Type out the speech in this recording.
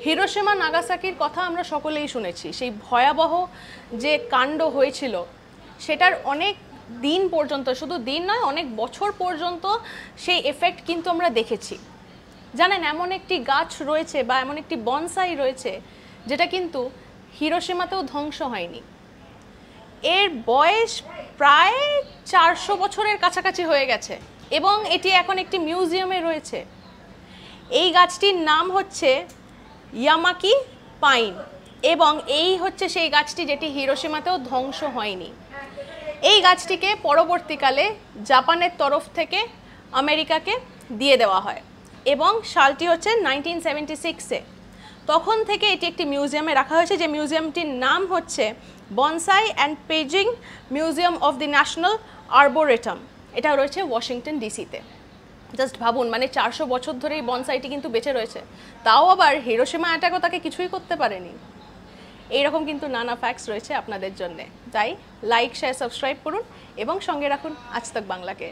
Hiroshima নাগাসাকির কথা আমরা সকলেই শুনেছি, সেই ভয়াবহ যে কাণ্ড হয়েছিল সেটার অনেক দিন পর্যন্ত, শুধু দিন নয় অনেক বছর পর্যন্ত সেই এফেক্ট কিন্তু আমরা দেখেছি। জানেন, এমন একটি গাছ রয়েছে বা এমন একটি বনসাই রয়েছে যেটা কিন্তু হিরোশিমাতেও ধ্বংস হয়নি। এর বয়স প্রায় 400 বছরের কাছাকাছি হয়ে গেছে এবং এটি এখন একটি মিউজিয়ামে রয়েছে। এই গাছটির নাম হচ্ছে ইয়ামাকি পাইন এবং এই হচ্ছে সেই গাছটি যেটি হিরোশিমাতেও ধ্বংস হয়নি। এই গাছটিকে পরবর্তীকালে জাপানের তরফ থেকে আমেরিকাকে দিয়ে দেওয়া হয় এবং সালটি হচ্ছে 1976-এ। তখন থেকে এটি একটি মিউজিয়ামে রাখা হয়েছে, যে মিউজিয়ামটির নাম হচ্ছে bonsai and paging museum of the national arboretum. এটা রয়েছে ওয়াশিংটন ডিসিতে। জাস্ট ভাবুন, মানে 400 বছর ধরে এই বনসাইটি কিন্তু বেঁচে রয়েছে, তাও আবার হিরোশিমা অ্যাটাকও তাকে কিছুই করতে পারেনি। এইরকম কিন্তু নানা ফ্যাক্টস রয়েছে আপনাদের জন্য। তাই লাইক, শেয়ার, সাবস্ক্রাইব করুন এবং সঙ্গে রাখুন আজ তাক বাংলাকে।